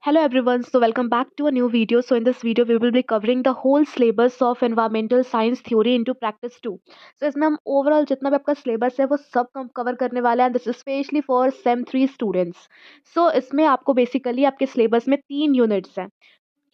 Hello everyone, so welcome back to a new video. So in this video we will be covering the whole syllabus of environmental science theory into practice 2. So इसमें हम overall जितना भी आपका syllabus है वो सब cover करने वाले हैं. This is especially for Sem 3 students. So इसमें आपको basically आपके syllabus में 3 units हैं.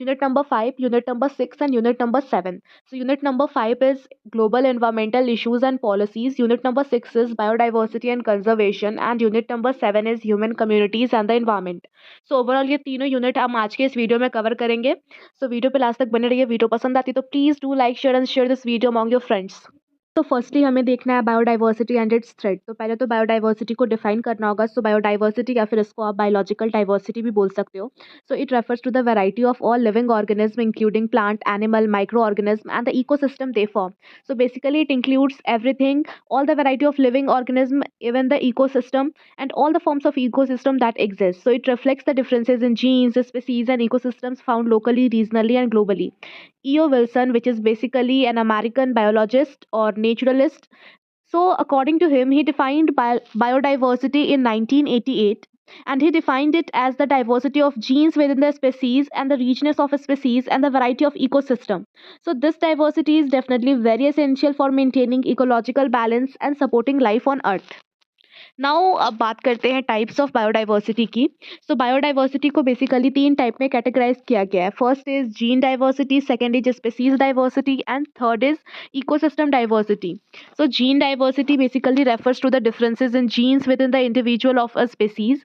Unit number 5, Unit number 6 and Unit number 7. So Unit number 5 is Global Environmental Issues and Policies. Unit number 6 is Biodiversity and Conservation. And Unit number 7 is Human Communities and the Environment. So overall ये तीनों unit हम आज के इस video में cover करेंगे. So video पे last तक बने रहिए. वीडियो पसंद आती तो please do like share and share this video among your friends. तो फर्स्टली हमें देखना है बायोडाइवर्सिटी एंड इट्स थ्रेट. तो पहले तो बायोडाइवर्सिटी को डिफाइन करना होगा. सो बायोडाइवर्सिटी या फिर इसको आप बायोलॉजिकल डाइवर्सिटी भी बोल सकते हो. So it refers to the variety of all living organism including plant, animal, micro organism and the ecosystem they form. So basically it includes everything, all the variety of living organism, even the ecosystem and all the forms of ecosystem that exist. So it reflects the differences in genes, species and ecosystems found locally, regionally and globally. E.O. Wilson, which is basically an American biologist or naturalist. So, according to him, he defined biodiversity in 1988, and he defined it as the diversity of genes within the species and the richness of a species and the variety of ecosystem. So, this diversity is definitely very essential for maintaining ecological balance and supporting life on Earth. Now अब बात करते हैं types of biodiversity की. So biodiversity को basically 3 type में categorize किया गया है. First is gene diversity, second is species diversity and third is ecosystem diversity. So gene diversity basically refers to the differences in genes within the individual of a species.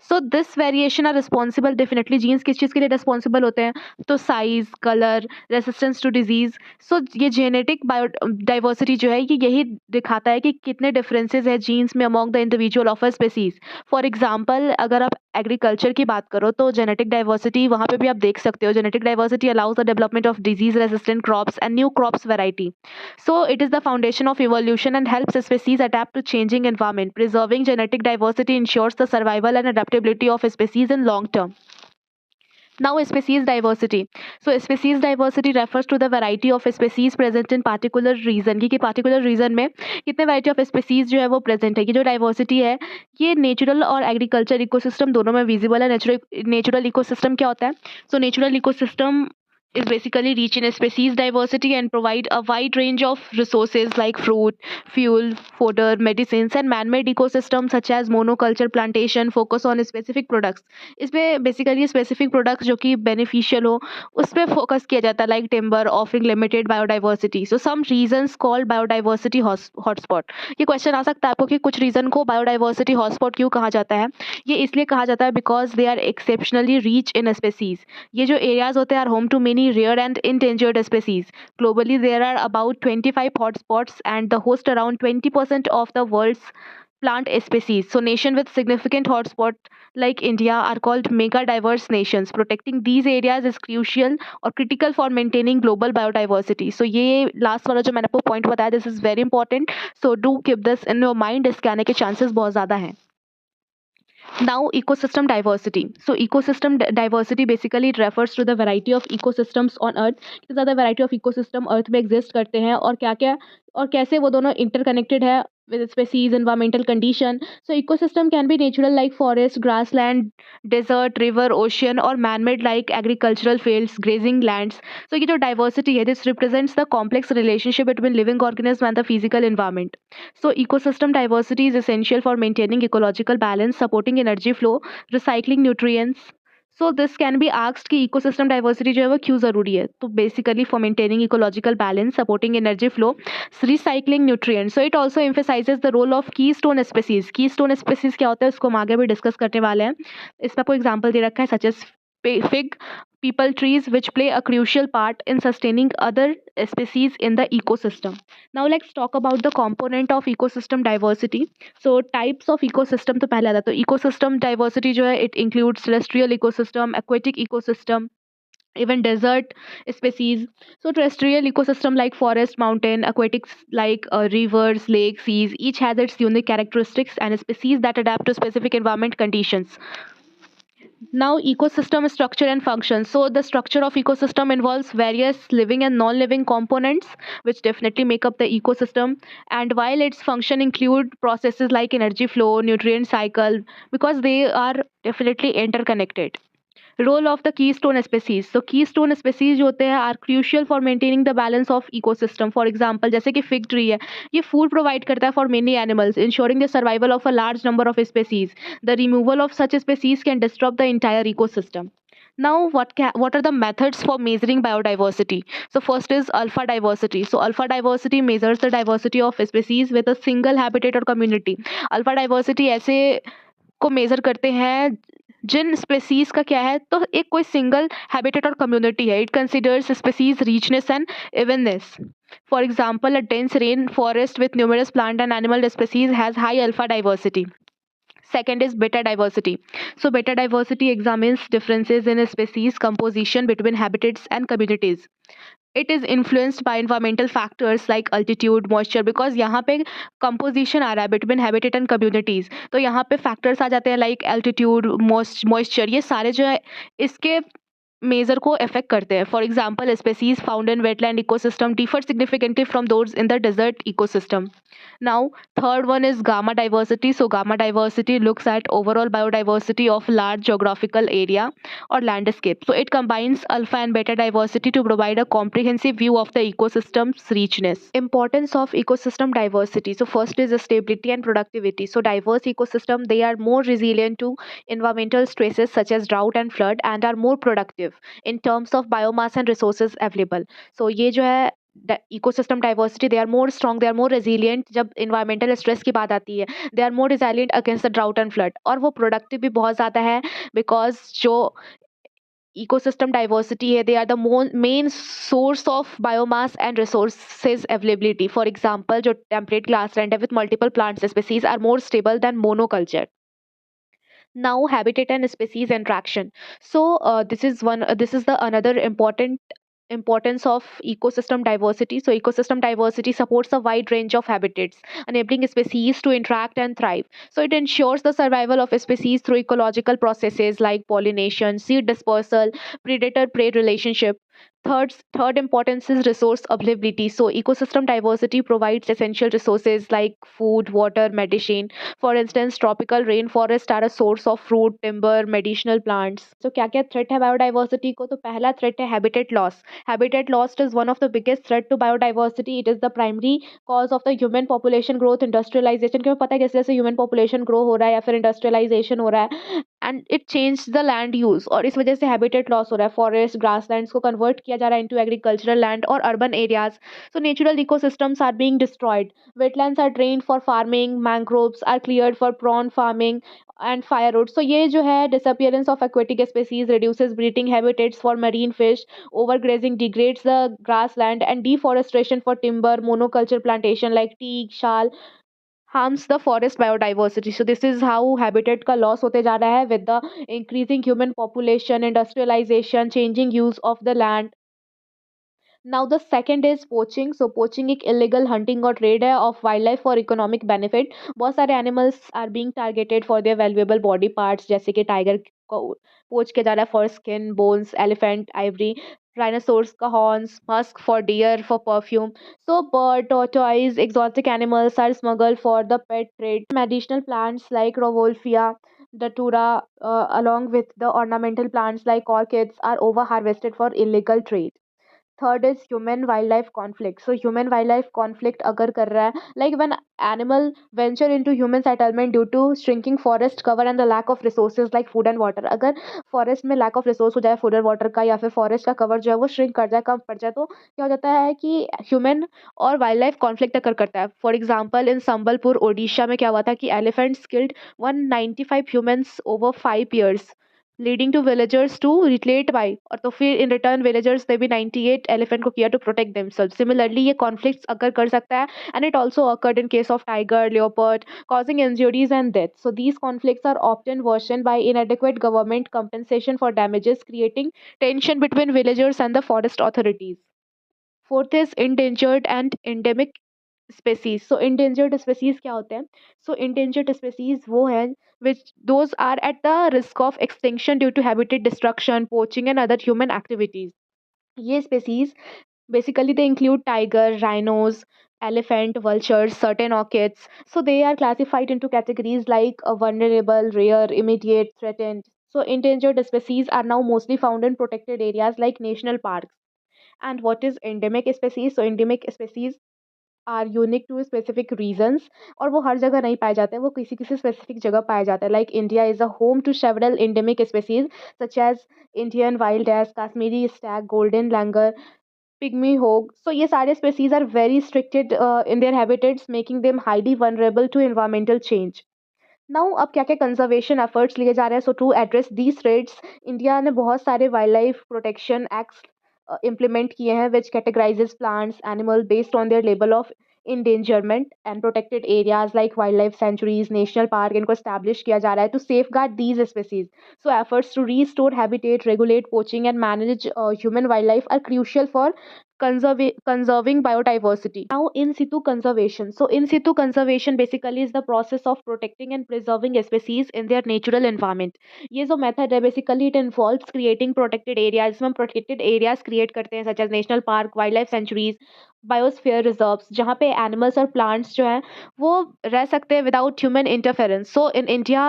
So this variation are responsible, definitely genes किस चीज़ के लिए responsible होते हैं, तो size, colour, resistance to disease. So ये genetic biodiversity जो है ये यही दिखाता है कि कितने डिफरेंसेस है जीन्स में among the individual of a species. For example अगर आप एग्रीकल्चर की बात करो तो जेनेटिक डाइवर्सिटी वहाँ पे भी आप देख सकते हो. Genetic diversity allows the development of disease resistant crops and new crops variety. So it is the foundation of evolution and helps species adapt to changing environment. Preserving genetic diversity ensures the survival and adaptability of species in long term. Now, species diversity. So species diversity refers to the variety of species present in particular region. कि particular region में कितने variety of species जो है वो present है. ये जो diversity है ये natural और agriculture ecosystem दोनों में visible है. Natural ecosystem क्या होता है? So natural ecosystem is basically rich in species diversity and provide a wide range of resources like fruit, fuel, fodder, medicines and man-made ecosystems such as monoculture plantation focus on specific products. इसमें basically specific products जो कि beneficial हो उस पर focus किया जाता है, like timber offering limited biodiversity. So some regions called biodiversity hotspot. ये question आ सकता है आपको कि कुछ region को biodiversity hotspot क्यों कहा जाता है. ये इसलिए कहा जाता है because they are exceptionally rich in species. ये जो areas होते हैं are home to many rare and endangered species. Globally, there are about 25 hotspots and the host around 20% of the world's plant species. So, nations with significant hotspots like India are called mega diverse nations. Protecting these areas is crucial or critical for maintaining global biodiversity. So, ये last वाला जो मैंने आपको point बताया, this is very important. So, do keep this in your mind. इसके आने के chances बहुत ज़्यादा हैं. Now, ecosystem diversity. So, ecosystem diversity basically it refers to the variety of ecosystems on Earth. कितने ज़्यादा variety of ecosystem Earth में exist करते हैं और क्या क्या और कैसे वो दोनों interconnected है with species, environmental condition. So, ecosystem can be natural like forest, grassland, desert, river, ocean or man-made like agricultural fields, grazing lands. So, ये जो diversity है this represents the complex relationship between living organisms and the physical environment. So, ecosystem diversity is essential for maintaining ecological balance, supporting energy flow, recycling nutrients. So, this can be asked कि ecosystem diversity जो है वो क्यों ज़रूरी है. तो basically for maintaining ecological balance, supporting energy flow, recycling nutrients. So, it also emphasizes the role of keystone species. Keystone species क्या होता है उसको हम आगे भी डिस्कस करने वाले हैं. इसमें आपको एग्जाम्पल दे रखा है such as fig, people trees which play a crucial part in sustaining other species in the ecosystem. Now let's talk about the component of ecosystem diversity. So types of ecosystem तो पहले आता है. तो ecosystem diversity जो है it includes terrestrial ecosystem, aquatic ecosystem, even desert species. So terrestrial ecosystem like forest, mountain, aquatics like rivers, lakes, seas, each has its unique characteristics and species that adapt to specific environment conditions. Now, ecosystem structure and function. So, the structure of ecosystem involves various living and non-living components, which definitely make up the ecosystem. And while its function include processes like energy flow, nutrient cycle, because they are definitely interconnected. Role of the keystone species, तो keystone species जो होते हैं are crucial for maintaining the balance of ecosystem. For example जैसे कि fig tree है, ये food provide करता है for many animals, ensuring the survival of a large number of species. The removal of such species can disturb the entire ecosystem. Now, what are the methods for measuring biodiversity? So first is alpha diversity. So alpha diversity measures the diversity of species with a single habitat or community. Alpha diversity ऐसे को major करते हैं जिन species का क्या है, तो एक कोई सिंगल हैबिटेट और कम्युनिटी है। It considers species richness and evenness. For example a dense rain forest with numerous plant and animal species has high alpha diversity. Second is beta diversity. So beta diversity examines differences in a species composition between habitats and communities. It is influenced by environmental factors like altitude, moisture, because यहाँ पे composition आ रहा है between habitat and communities, तो यहाँ पे factors आ जाते हैं like altitude, moisture, ये सारे जो है इसके मेजर को अफेक्ट करते हैं। For example species found in wetland ecosystem differ significantly from those in the desert ecosystem. Now third one is gamma diversity. So gamma diversity looks at overall biodiversity of large geographical area और landscape. So it combines alpha and beta diversity to provide a comprehensive view of the ecosystems richness. Importance of ecosystem diversity. So first is stability and productivity. So diverse ecosystem, they are more resilient to environmental stresses such as drought and flood and are more productive in terms of biomass and resources available. So ये जो है ecosystem diversity, they are more strong, they are more resilient जब environmental stress की बात आती है, they are more resilient against the drought and flood, और वो प्रोडक्टिव भी बहुत ज़्यादा है बिकॉज जो ecosystem diversity है, they are the main source of biomass and resources availability. For example जो temperate grassland है with multiple plant species are more stable than monoculture. Now habitat and species interaction. So this is the another importance of ecosystem diversity. So ecosystem diversity supports a wide range of habitats, enabling species to interact and thrive. So it ensures the survival of species through ecological processes like pollination, seed dispersal, predator prey relationship. Third importance is resource availability. So ecosystem diversity provides essential resources like food, water, medicine. For instance, tropical rainforests are a source of fruit, timber, medicinal plants. So क्या क्या threat है biodiversity को? तो पहला threat है habitat loss. Habitat loss is one of the biggest threat to biodiversity. It is the primary cause of the human population growth, industrialization. क्यों पता है जैसे जैसे human population grow हो रहा है या फिर industrialization हो रहा है, and it changed the land use, और इस वजह से habitat loss हो रहा है। Forest, grasslands को convert किया जा रहा है into agricultural land और urban areas. So natural ecosystems are being destroyed. Wetlands are drained for farming, mangroves are cleared for prawn farming and firewood. So ये जो है disappearance of aquatic species reduces breeding habitats for marine fish, overgrazing degrades the grassland, and deforestation for timber, monoculture plantation like teak, shal harms the forest biodiversity. So this is how habitat का loss होते जा रहा है with the increasing human population, industrialization, changing use of the land. Now the second is poaching. So poaching एक illegal hunting और trade है of wildlife for economic benefit. बहुत सारे animals are being targeted for their valuable body parts, जैसे कि tiger को पोच किया जा रहा है for skin, bones, elephant ivory, rhinoceros का horns, musk for deer for perfume. So bird, tortoise, exotic animals are smuggled for the pet trade. Medicinal plants like Rovolfia, datura, along with the ornamental plants like orchids are over harvested for illegal trade. Third is human wildlife conflict. So human wildlife conflict अगर कर रहा है like when animal venture into human settlement due to shrinking forest cover and the lack of resources like food and water. अगर forest में lack of resource हो जाए food and water का, या फिर फॉरेस्ट का कवर जो है वो श्रिंक कर जाए, कम पड़ जाए, तो क्या हो जाता है कि ह्यूमन और वाइल्ड लाइफ कॉन्फ्लिक्ट अकर करता है. For example in Sambalpur Odisha में क्या हुआ था कि elephants killed 195 humans over 5 years, leading to villagers to retaliate by, और तो फिर in return villagers ने भी 98 elephant को किया to protect themselves. Similarly ये conflicts occur कर सकता है, and it also occurred in case of tiger, leopard, causing injuries and death. So these conflicts are often worsened by inadequate government compensation for damages, creating tension between villagers and the forest authorities. Fourth is endangered and endemic species. So endangered species क्या होते हैं? So endangered species वो हैं which those are at the risk of extinction due to habitat destruction, poaching and other human activities. ये species basically they include tiger, rhinos, elephant, vultures, certain orchids. So they are classified into categories like vulnerable, rare, immediate, threatened. So endangered species are now mostly found in protected areas like national parks. And what is endemic species? So endemic species are unique to specific regions, और वो हर जगह नहीं पाए जाते हैं, वो किसी किसी स्पेसिफिक जगह पाए जाते हैं. Like India is a home to several endemic species such as Indian wild ass, Kashmiri stag, golden langur, pygmy hog. So ये सारे species are very restricted in their habitats, making them highly vulnerable to environmental change. Now अब क्या क्या conservation efforts लिए जा रहे हैं? So to address these threats, India ने बहुत सारे wild life protection acts implement किए हैं, which categorises plants animal based on their level of endangerment and protected areas like wildlife sanctuaries, national park इनको establish किया जा रहा है to safeguard these species. So efforts to restore habitat, regulate poaching and manage human wildlife are crucial for conserving biodiversity. Now, in situ conservation. So, in situ conservation basically is the process of protecting and preserving species in their natural environment. ये जो method है basically it involves creating protected areas. इसमें हम protected areas create करते हैं such as national park, wildlife sanctuaries, biosphere reserves, जहाँ पे animals और प्लांट्स जो हैं वो रह सकते हैं without human interference. So in India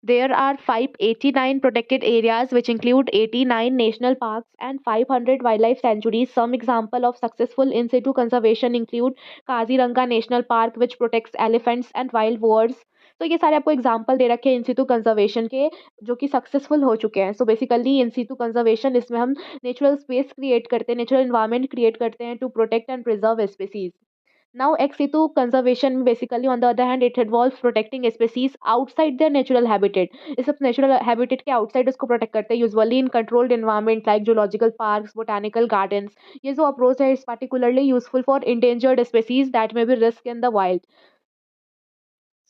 there are 589 protected areas which include 89 national parks and 500 wildlife sanctuaries. Some example of successful in situ conservation include Kaziranga national park which protects elephants and wild boars. तो ये सारे आपको example दे रखे हैं इन situ conservation के जो कि successful हो चुके हैं. सो बेसिकली इन सिटू कंजर्वेशन, इसमें हम नेचुरल स्पेस क्रिएट करते हैं, नेचुरल एनवायरनमेंट क्रिएट करते हैं to protect and preserve species. Now ex situ conservation में basically on the other hand it involve protecting species outside their natural habitat. इस सब natural habitat के आउटसाइड उसको protect करते हैं, usually in controlled environment like zoological parks, botanical gardens. ये जो approach है is particularly useful for endangered species that may be risk in the wild.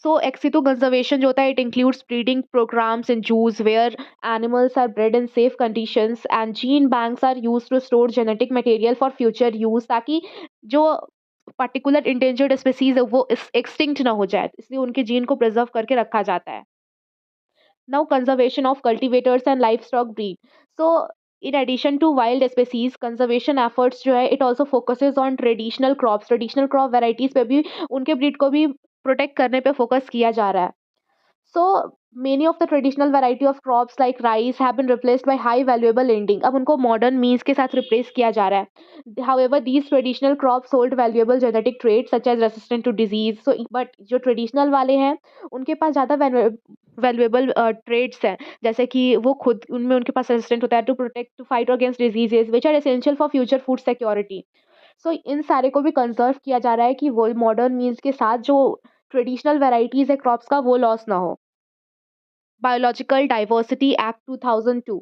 So, ex situ conservation जो होता है, it includes breeding programs in zoos where animals are bred in safe conditions and gene banks are used to store genetic material for future use, ताकि जो particular endangered species है वो extinct ना हो जाए, इसलिए उनके जीन को प्रिजर्व करके रखा जाता है. Now, conservation of cultivators and livestock breed. So, in addition to wild species, conservation efforts जो है it also focuses on traditional crops. Traditional crop varieties पे भी उनके breed को भी protect करने पे focus किया जा रहा है. So many of the traditional variety of crops like rice have been replaced by high valuable ending. अब उनको modern means के साथ replace किया जा रहा है. However, these traditional crops hold valuable genetic traits such as resistant to disease. So, but जो traditional वाले हैं उनके पास ज़्यादा valuable traits हैं, जैसे कि वो खुद उनमें उनके पास resistant होता है to protect to fight against diseases which are essential for future food security. So इन सारे को भी कंजर्व किया जा रहा है कि वो मॉडर्न मीन्स के साथ जो ट्रेडिशनल वेराइटीज है क्रॉप्स का वो लॉस ना हो. Biological diversity act 2002.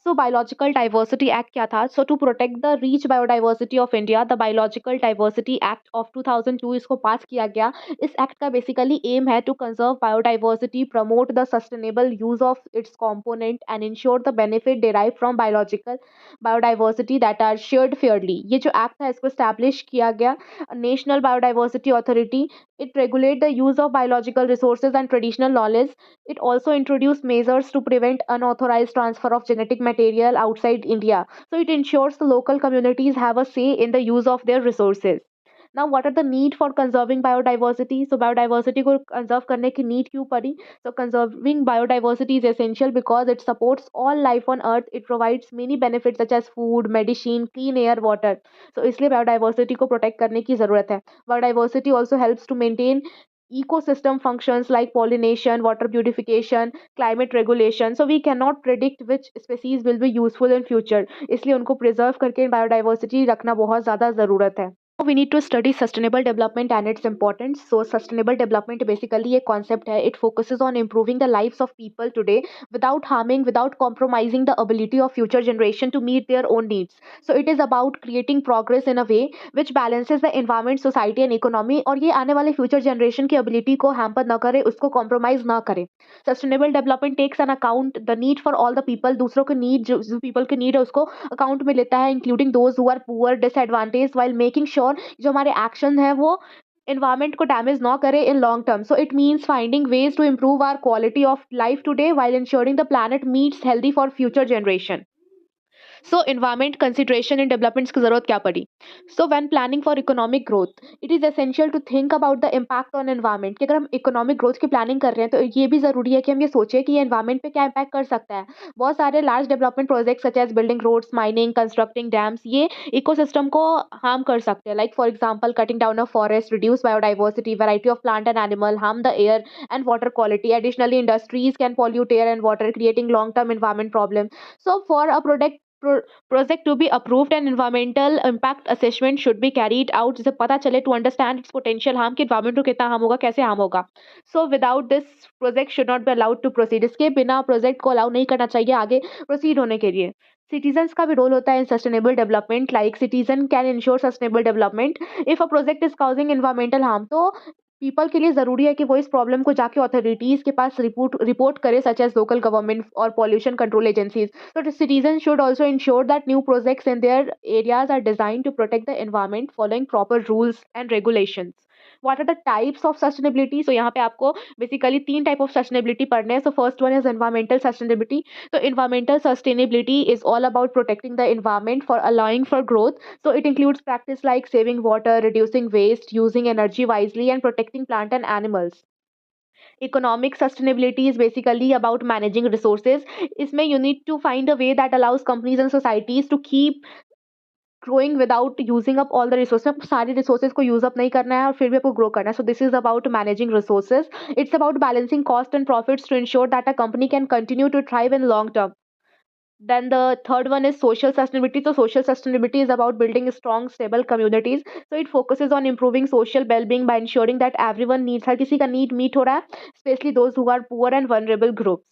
So biological diversity act क्या था? So to protect the rich biodiversity of India, the biological diversity act of 2002 इसको पास किया गया. इस एक्ट का बेसिकली एम है to conserve biodiversity, promote the sustainable use of its component and ensure the benefit derive from biological biodiversity that are shared fairly. ये जो act था इसको स्टैब्लिश किया गया. National biodiversity authority, it regulate the use of biological resources and traditional knowledge. It also introduced measures to prevent unauthorized transfer of genetic material outside India. So it ensures the local communities have a say in the use of their resources. Now, what are the need for conserving biodiversity? So biodiversity को conserve करने की need क्यों पड़ी? So conserving biodiversity is essential because it supports all life on earth. It provides many benefits such as food, medicine, clean air, water. So इसलिए biodiversity को protect करने की ज़रूरत है. Biodiversity also helps to maintain ecosystem functions like pollination, water purification, climate regulation. So we cannot predict which species will be useful in future. इसलिए उनको preserve करके biodiversity रखना बहुत ज़्यादा ज़रूरत है. We need to study sustainable development and its importance. So sustainable development basically a concept है. It focuses on improving the lives of people today without harming, without compromising the ability of future generation to meet their own needs. So it is about creating progress in a way which balances the environment, society and economy, और ये आने वाले future generation की ability को hamper ना करे, उसको compromise ना करे. Sustainable development takes an account the need for all the people. दूसरों के need, जो people के need है उसको account में लेता है, including those who are poor, disadvantaged, while making sure जो हमारे एक्शन है वो एनवायरमेंट को डैमेज ना करे in long term. So it means finding ways to improve our quality of life today while ensuring the planet meets healthy for future generation. So environment consideration in developments की जरूरत क्या पड़ी? So when planning for economic growth it is essential to think about the impact on environment, कि अगर हम economic growth की planning कर रहे हैं तो ये भी जरूरी है कि हम ये सोचें कि ये एनवायरनमेंट पे क्या इम्पैक्ट कर सकता है। बहुत सारे large development project such as building roads, mining, constructing dams, ये इकोसिस्टम को हार्म कर सकते हैं। Like for example cutting down of forest, reduce biodiversity, variety of plant and animal, harm the air and water quality. Additionally, industries can pollute air and water, creating long-term environment problem. So, for a project to be approved, an environmental impact assessment should be carried out. जिसे पता चले to understand its potential harm, कि environment को कितना harm होगा, कैसे harm होगा. So, without this, project should not be allowed to proceed. इसके बिना project को allow नहीं करना चाहिए आगे proceed होने के लिए. Citizens का भी रोल होता है in sustainable development. Like citizen can ensure sustainable development. If a project is causing environmental harm, तो पीपल के लिए ज़रूरी है कि वो इस प्रॉब्लम को जाके अथॉरिटीज़ के पास रिपोर्ट करे, सच एज लोकल गवर्नमेंट और pollution control agencies. So citizens should also ensure that new projects in their areas are designed to protect the environment following proper rules and regulations. What are the types of sustainability? So यहाँ पे आपको basically 3 type of sustainability पढ़ने हैं. So first one is environmental sustainability. So environmental sustainability is all about protecting the environment for allowing for growth. So it includes practice like saving water, reducing waste, using energy wisely, and protecting plant and animals. Economic sustainability is basically about managing resources. इसमें you need to find a way that allows companies and societies to keep growing without using up all the resources. आपको सारी resources को use up नहीं करना है और फिर भी आपको grow करना है. So this is about managing resources. It's about balancing cost and profits to ensure that a company can continue to thrive in long term. Then the third one is social sustainability. So social sustainability is about building strong, stable communities. So it focuses on improving social well-being by ensuring that everyone needs, हर किसी का need meet हो रहा है, especially those who are poor and vulnerable groups.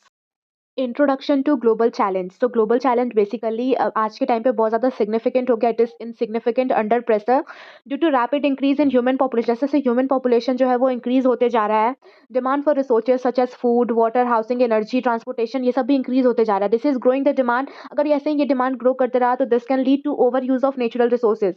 Introduction to global challenge. तो global challenge basically आज के time पे बहुत ज़्यादा सिग्निफिकेंट हो गया. It is insignificant under pressure due to rapid increase in human population. जैसे जैसे ह्यूमन पॉपुलेशन जो है वो इंक्रीज होते जा रहा है, demand for resources such as food, water, housing, energy, transportation, ये सब भी इंक्रीज होते जा रहा है. This is growing the demand. अगर ऐसे ही ये डिमांड ग्रो करते रहा तो this can lead to over use of natural resources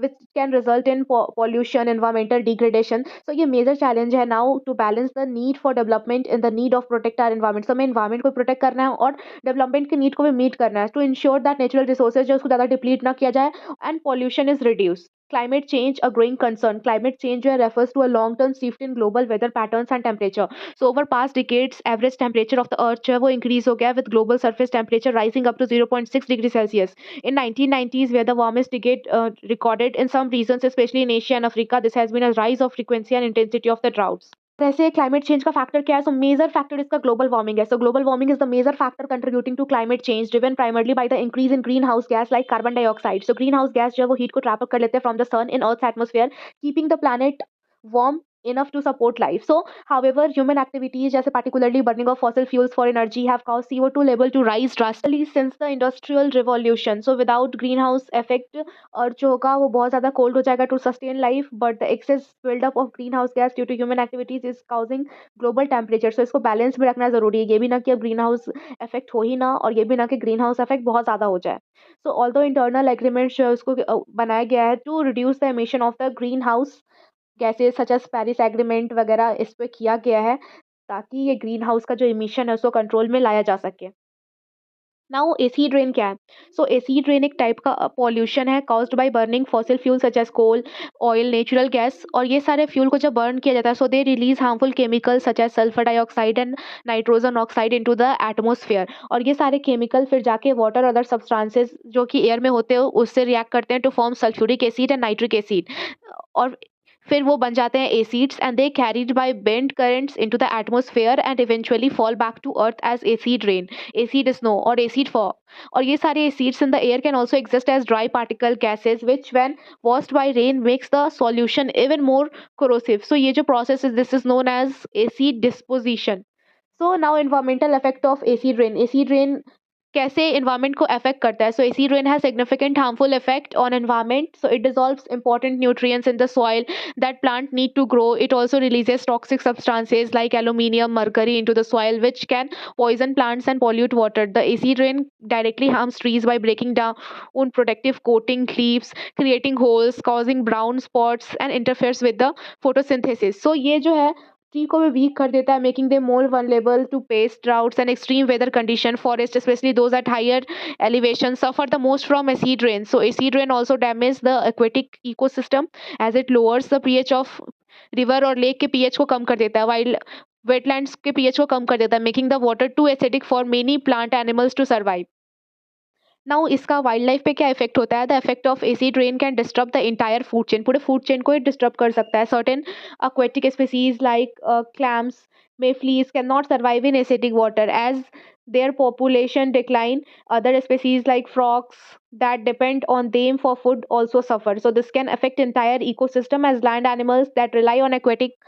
which can result in pollution, environmental degradation. So ये major challenge है now to balance the need for development and the need of protect our environment. So हमें environment को protect करना है और development के need को भी meet करना है to ensure that natural resources जो उसको ज़्यादा deplete ना किया जाए and pollution is reduced. Climate change a growing concern. Climate change refers to a long-term shift in global weather patterns and temperature. So over past decades, average temperature of the Earth जो है वो increase हो गया with global surface temperature rising up to 0.6 degrees Celsius. In 1990s, where the warmest decade recorded in some regions, especially in Asia and Africa, this has been a rise of frequency and intensity of the droughts. वैसे climate change का factor क्या है? So major factor इसका global warming है. So global warming is the major factor contributing to climate change, driven primarily by the increase in greenhouse gas like carbon dioxide. So greenhouse gas जो है वो heat को trap कर लेते हैं from the sun in earth's atmosphere, keeping the planet warm enough to support life. So, however, human activities, जैसे particularly burning of fossil fuels for energy, have caused CO2 level to rise drastically since the industrial revolution. So, without greenhouse effect, Earth जो होगा वो बहुत ज़्यादा cold हो जाएगा to sustain life. But the excess buildup of greenhouse gas due to human activities is causing global temperature. So, इसको balance में रखना ज़रूरी है. ये भी ना कि अब greenhouse effect हो ही ना, और ये भी ना कि greenhouse effect बहुत ज़्यादा हो जाए. So, although internal agreements जो है उसको बनाया गया है to reduce the emission of the greenhouse gases such as Paris agreement वगैरह इस पे किया गया है ताकि ये ग्रीन हाउस का जो इमिशन है उसको कंट्रोल में लाया जा सके. नाउ एसिड रेन क्या है? सो एसिड रेन एक टाइप का पॉल्यूशन है caused by burning fossil fuel such as coal, oil, natural gas, और ये सारे फ्यूल को जब बर्न किया जाता है so they release harmful chemical such as sulphur dioxide and nitrogen oxide into the atmosphere. और ये सारे केमिकल फिर जाके वाटर अदर सब्सटेंसेस जो कि एयर में होते हैं उससे रिएक्ट करते हैं to form sulphuric acid and nitric acid, और फिर वो बन जाते हैं acids and they carried by bent currents into the atmosphere and eventually fall back to earth as acid rain, acid snow और एसिड फॉल. और ये सारे acids in the air can also exist as dry particle gases which when washed by rain makes the solution even more corrosive. So ये जो process is this is known as acid disposition. So now environmental effect of acid rain. Acid rain कैसे environment को affect करता है? So acid rain has significant harmful effect on environment. So it dissolves important nutrients in the soil that plant need to grow. It also releases toxic substances like aluminium, mercury into the soil which can poison plants and pollute water. The acid rain directly harms trees by breaking down protective coating leaves, creating holes, causing brown spots and interferes with the photosynthesis. So ये जो है tree को भी week कर देता है, making they more vulnerable to pest, droughts and extreme weather condition. Forest, especially those at higher elevation, suffer the most from acid rain. So acid rain also damages the aquatic ecosystem as it lowers the pH of river और lake के pH को कम कर देता है, while wetlands के pH को कम कर देता है, making the water too acidic for many plant animals to survive. Now इसका वाइल्ड लाइफ पे क्या इफेक्ट होता है? The effect of acid rain can disturb the entire food chain. पूरे फूड चेन को ये डिस्टर्ब कर सकता है. Certain aquatic species like clams, mayflies cannot survive in acidic water as their population decline. Other species like frogs that depend on them for food also suffer. So this can affect entire ecosystem as land animals that rely on aquatic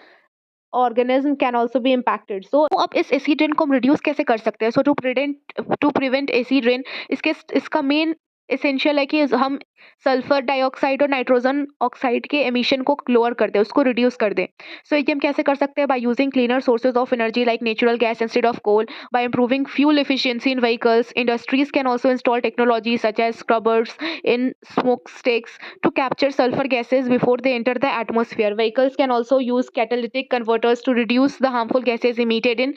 organism can also be impacted. So अब इस acid rain को हम reduce कैसे कर सकते हैं? So to prevent acid rain, इसका main essential है कि हम सल्फर डाइऑक्साइड और नाइट्रोजन ऑक्साइड के एमिशन को लोअर कर दें, उसको रिड्यूस कर दें. सो ये हम कैसे कर सकते हैं? By using cleaner sources of energy like natural gas instead of coal, by improving fuel efficiency in vehicles. Industries can also install technology such as scrubbers in smoke stacks to capture sulfur gases before they enter the atmosphere. Vehicles can also use catalytic converters to reduce the harmful gases emitted in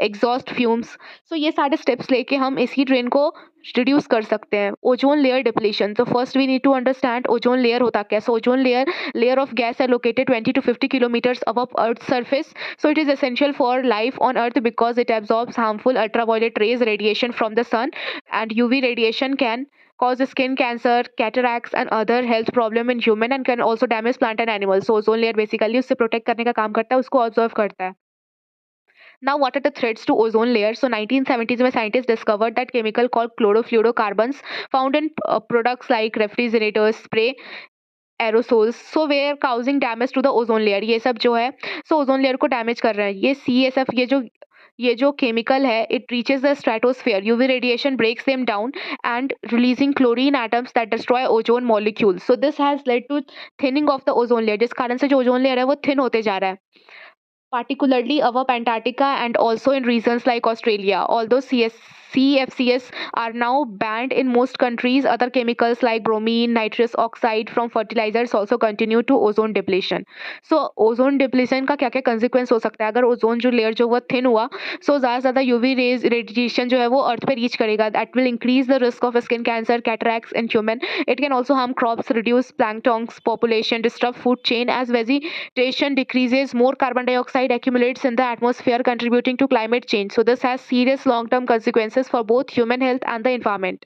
exhaust fumes. So ये सारे steps लेके हम acid rain को reduce कर सकते हैं. Ozone layer depletion. तो first we need to understand ozone layer होता क्या. So ozone layer of gas है located 20 to 50 kilometers above Earth's surface. So it is essential for life on Earth because it absorbs harmful ultraviolet rays radiation from the sun, and UV radiation can cause skin cancer, cataracts and other health problem in human and can also damage plant and animals. So ozone layer basically उससे protect करने का काम करता है, उसको observe करता है. Now what are the threats to ozone layer? So 1970s में scientists discovered that chemical called chlorofluorocarbons found in products like refrigerators, spray, aerosols, so were causing damage to the ozone layer. ये सब जो है so ozone layer को damage कर रहे हैं. ये CSF ये जो केमिकल है, it reaches the stratosphere. UV radiation breaks them down and releasing chlorine atoms that destroy ozone molecules. So this has led to thinning of the ozone layer. जिस कारण से जो ozone layer है वो thin होते जा रहा है, particularly above Antarctica and also in regions like Australia. Although CFCs are now banned in most countries, other chemicals like bromine, nitrous oxide from fertilizers also continue to ozone depletion. So ozone depletion का क्या क्या consequence हो सकता है? अगर ozone जो layer जो वो thin हुआ, so ज़्यादा UV rays radiation जो है वो अर्थ पे reach करेगा. That will increase the risk of skin cancer, cataracts in human. It can also harm crops, reduce plankton's population, disrupt food chain as vegetation decreases, more carbon dioxide accumulates in the atmosphere contributing to climate change. So this has serious long-term consequences for both human health and the environment.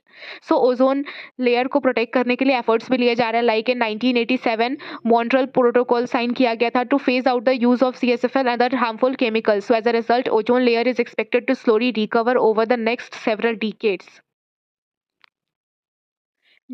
So ozone layer को protect करने के लिए efforts भी लिए जा रहे हैं. Like in 1987 Montreal Protocol sign किया गया था to phase out the use of CSF and other harmful chemicals. So as a result, ozone layer is expected to slowly recover over the next several decades.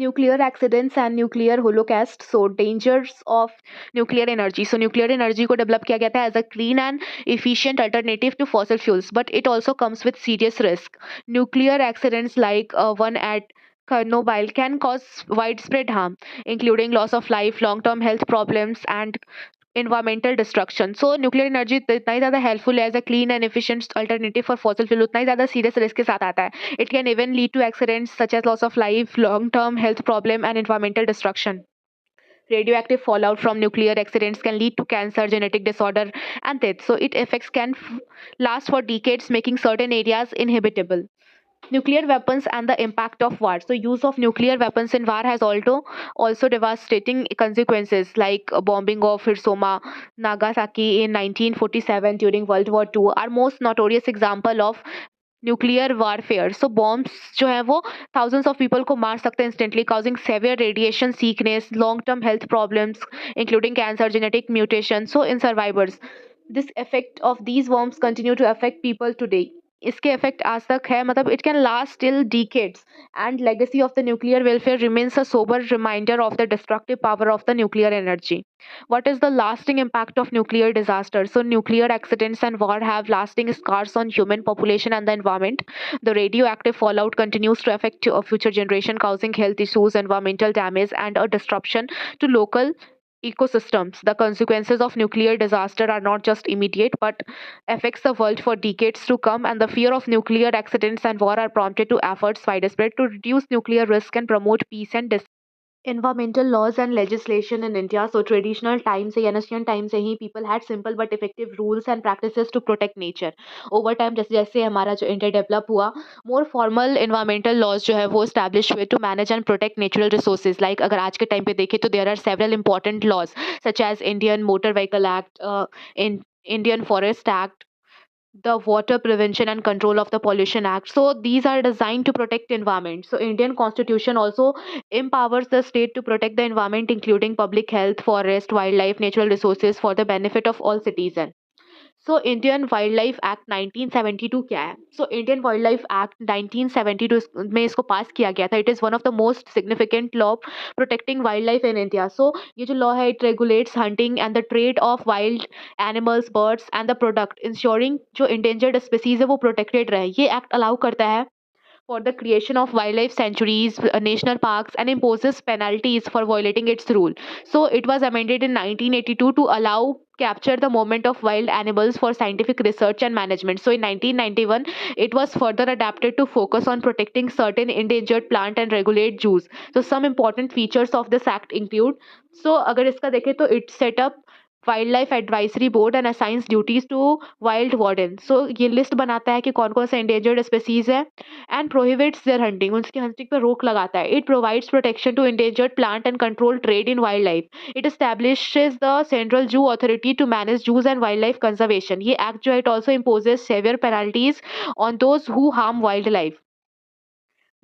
Nuclear accidents and nuclear holocaust. So dangers of nuclear energy. So nuclear energy को develop किया गया था as a clean and efficient alternative to fossil fuels, but it also comes with serious risk. Nuclear accidents like one at Chernobyl can cause widespread harm, including loss of life, long-term health problems, and environmental destruction. So nuclear energy इतना ही ज़्यादा helpful है as a clean and efficient alternative for fossil fuel, उतना ही ज़्यादा serious risk के साथ आता है. It can even lead to accidents such as loss of life, long-term health problem, and environmental destruction. Radioactive fallout from nuclear accidents can lead to cancer, genetic disorder, and death. So its effects can last for decades, making certain areas inhabitable. Nuclear weapons and the impact of war. So use of nuclear weapons in war has also devastating consequences, like bombing of Hiroshima, Nagasaki in 1947 during World War II are most notorious example of nuclear warfare. So bombs जो है वो thousands of people को मार सकते हैं instantly, causing severe radiation sickness, long-term health problems, including cancer, genetic mutation. So in survivors, this effect of these bombs continue to affect people today. इसके effect आज तक है, मतलब it can last till decades, and legacy of the nuclear warfare remains a sober reminder of the destructive power of the nuclear energy. What is the lasting impact of nuclear disaster? So nuclear accidents and war have lasting scars on human population and the environment. The radioactive fallout continues to affect future generation, causing health issues, environmental damage, and a disruption to local ecosystems. The consequences of nuclear disaster are not just immediate but affects the world for decades to come, and the fear of nuclear accidents and war are prompted to efforts widespread to reduce nuclear risk and promote peace and Environmental laws and legislation in India. So traditional times से ancient time से ही people had simple but effective rules and practices to protect nature. Over time जैसे जैसे हमारा जो India develop हुआ, more formal environmental laws जो है वो established हुए to manage and protect natural resources. Like अगर आज के time पे देखें तो there are several important laws such as Indian Motor Vehicle Act, in Indian Forest Act, the Water Prevention and Control of the Pollution Act. So these are designed to protect environment. So Indian Constitution also empowers the state to protect the environment, including public health, forest, wildlife, natural resources for the benefit of all citizens. So Indian wildlife act 1972 क्या है? So Indian wildlife act 1972 में इसको pass किया गया था. It is one of the most significant law protecting wildlife in India. So ये जो law है it regulates hunting and the trade of wild animals, birds and the product, ensuring जो endangered species है वो protected रहे. ये act allow करता है for the creation of wildlife sanctuaries, national parks, and imposes penalties for violating its rule. So it was amended in 1982 to allow capture the movement of wild animals for scientific research and management. So in 1991, it was further adapted to focus on protecting certain endangered plant and regulate zoos. So some important features of this act include, so अगर इसका देखें तो it set up wild advisory board and assigns duties to wild warden. So ये list बनाता है कि कौन कौन सा इंडेंजर्ड स्पेसीज है एंड प्रोहिबिट्स देयर हंटिंग, उसकी हंटिंग पर रोक लगाता है. It provides protection to endangered plant and control trade in wildlife. It establishes the central zoo authority to manage zoos and wildlife conservation. ये act जो है it also imposes severe penalties on those who harm wild life.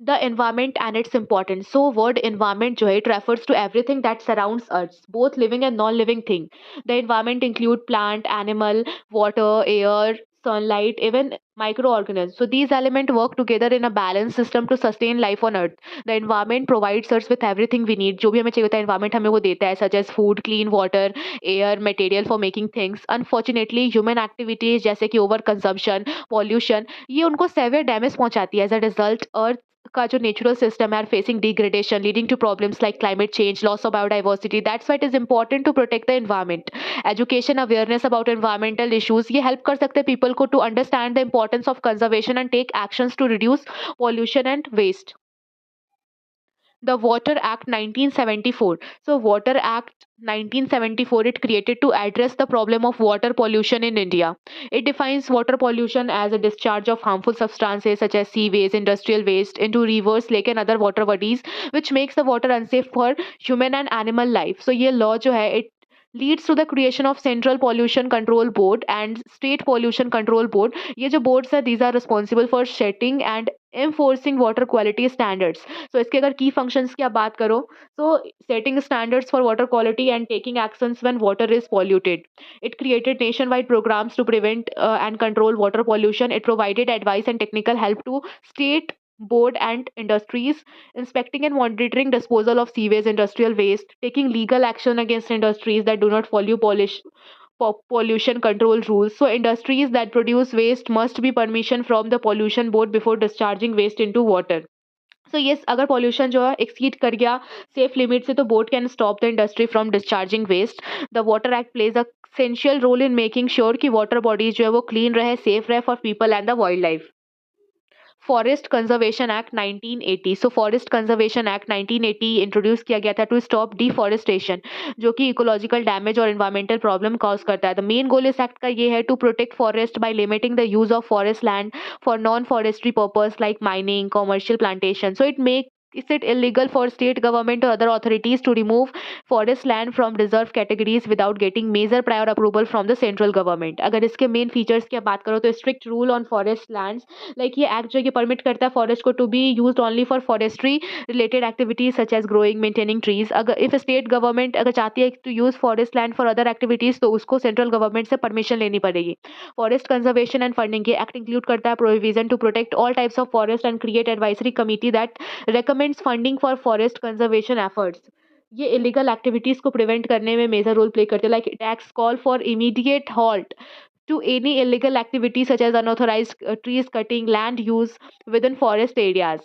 The environment and its importance. So word environment जो है it refers to everything that surrounds us, both living and non-living thing. The environment include plant, animal, water, air, sunlight, even microorganisms. So these elements work together in a balanced system to sustain life on earth. The environment provides us with everything we need. जो भी हमें चाहिए होता है environment हमें वो देता है, such as food, clean water, air, material for making things. Unfortunately human activities जैसे कि over consumption, pollution, ये उनको severe damage पहुंचाती है. As a result earth का जो नेचुरल सिस्टम है facing degradation leading to problems like climate change, loss of biodiversity. That's why it is important to protect the environment. Education awareness about environmental issues ये help कर सकते हैं people को to understand the importance of conservation and take actions to reduce pollution and waste. The Water Act 1974. So Water Act 1974 it created to address the problem of water pollution in India. It defines water pollution as a discharge of harmful substances such as sea industrial waste into rivers, lake and other water bodies, which makes the water unsafe for human and animal life. So ये law जो है it leads to the creation of Central Pollution Control Board and State Pollution Control Board. ये जो boards है these are responsible for setting and enforcing water quality standards. So इसके अगर key functions की आप बात करो, so setting standards for water quality and taking actions when water is polluted. It created nationwide programs to prevent and control water pollution. It provided advice and technical help to state board and industries, inspecting and monitoring disposal of sewage, industrial waste, taking legal action against industries that do not follow pollution control rules. So industries that produce waste must be permission from the pollution board before discharging waste into water. So yes, अगर pollution जो है exceed कर गया safe limit से तो board can stop the industry from discharging waste. The Water Act plays a essential role in making sure कि water bodies जो है वो clean रहे, safe रहे for people and the wildlife. Forest conservation act 1980. So forest conservation act 1980 introduce किया गया था to stop deforestation जो कि इकोलॉजिकल डैमेज और एनवायरमेंटल प्रॉब्लम कॉज करता है. द मेन गोल इस एक्ट का ये है to protect forest by limiting the use of forest land for non forestry purpose like mining, commercial plantation. So it make is it illegal for state government or other authorities to remove forest land from reserve categories without getting major prior approval from the central government. अगर इसके main features की बात करो तो strict rule on forest lands, like ये act जो ये permit करता है फॉरेस्ट को to be used only for forestry related activities such as growing, maintaining trees. अगर इफ स्टेट गवर्नमेंट अगर चाहती है to use forest land for other activities तो उसको सेंट्रल गवर्नमेंट से परमिशन लेनी पड़ेगी. फॉरेस्ट कंजर्वेशन एंड फंडिंग ये एक्ट इंक्लूड करता है provision to protect all types of forest and create advisory committee that recommends funding for forest conservation efforts. ये illegal activities को प्रिवेंट करने में मेजर रोल प्ले करते हैं. Like tax call for immediate halt to any illegal activity such as unauthorized trees cutting, land use within forest areas.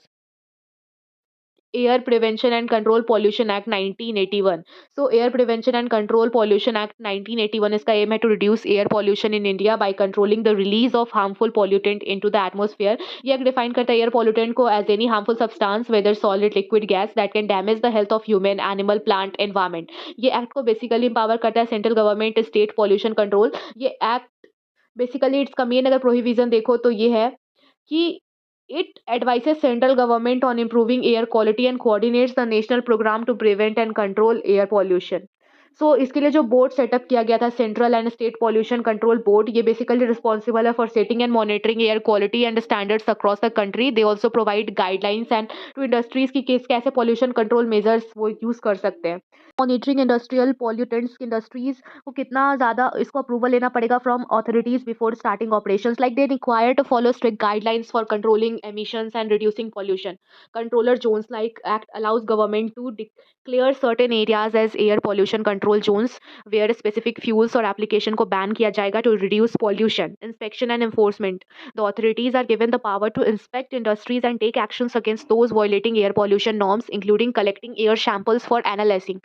Air Prevention and Control Pollution Act 1981. So Air Prevention and Control Pollution Act 1981 इसका aim है to reduce air pollution in India by controlling the release of harmful pollutant into the atmosphere. ये act define करता है air pollutant को as any harmful substance, whether solid, liquid, gas that can damage the health of human, animal, plant, environment. ये act को basically empower करता है central government, state pollution control. ये act basically इसका main अगर prohibition देखो तो ये है कि it advises central government on improving air quality and coordinates the national program to prevent and control air pollution. So इसके लिए जो बोर्ड सेटअप किया गया था, central and state pollution control board, ये बेसिकली रिस्पॉन्सिबल है for setting and monitoring air quality and standards across the country. They also provide guidelines and to industries की कैसे पॉल्यूशन कंट्रोल मेजर्स वो use कर सकते हैं. मॉनिटरिंग इंडस्ट्रियल पॉल्यूटेंट्स, इंडस्ट्रीज को कितना ज़्यादा इसको अप्रूवल लेना पड़ेगा from authorities before starting operations. Like they require to follow strict guidelines for controlling emissions and reducing pollution. Controller zones, like act allows government to declare certain areas as air pollution control zones where specific fuels or application को ban किया जाएगा to reduce pollution. Inspection and enforcement. The authorities are given the power to inspect industries and take actions against those violating air pollution norms, including collecting air samples for analyzing.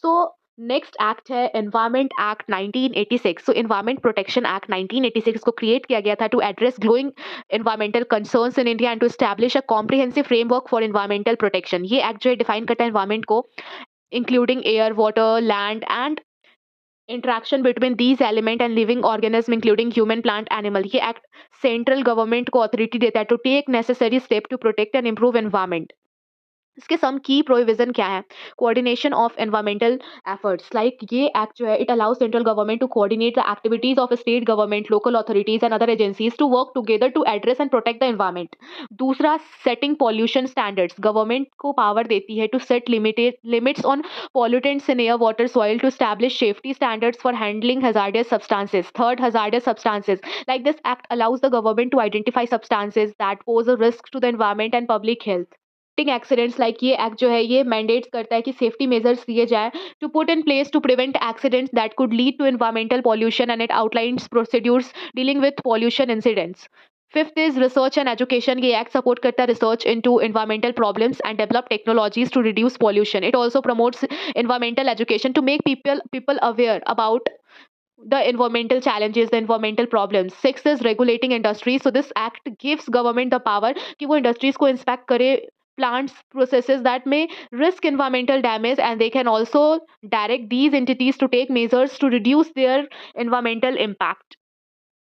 So next act है environment act 1986. So environment protection act 1986 को create किया गया था to address growing environmental concerns in India and to establish a comprehensive framework for environmental protection. ये act जो है define करता है एनवायरमेंट को, including air, water, land and interaction between these element and living organism including human, plant, animal. ये act central government को authority देता है to take necessary step to protect and improve environment. इसके some key provision क्या है? Coordination of environmental efforts. Like ये act जो है it allows central government to coordinate the activities of state government, local authorities and other agencies to work together to address and protect the environment. दूसरा, setting pollution standards. Government को power देती है to set limits on pollutants in air, water, soil to establish safety standards for handling hazardous substances. Third, hazardous substances. Like this act allows the government to identify substances that pose a risk to the environment and public health. Accidents, like ये act जो है ये mandate करता है कि safety measures लिए जाए to put in place to prevent accidents that could lead to environmental pollution and it outlines procedures dealing with pollution incidents. Fifth is research and education. ये एक्ट सपोर्ट करता है research into environmental problems and develop technologies to reduce pollution. It also promotes environmental education to make people aware about the environmental challenges, the environmental problems. Sixth is regulating industries. So this act gives government the power कि वो industries को inspect करे, plants, processes that may risk environmental damage, and they can also direct these entities to take measures to reduce their environmental impact.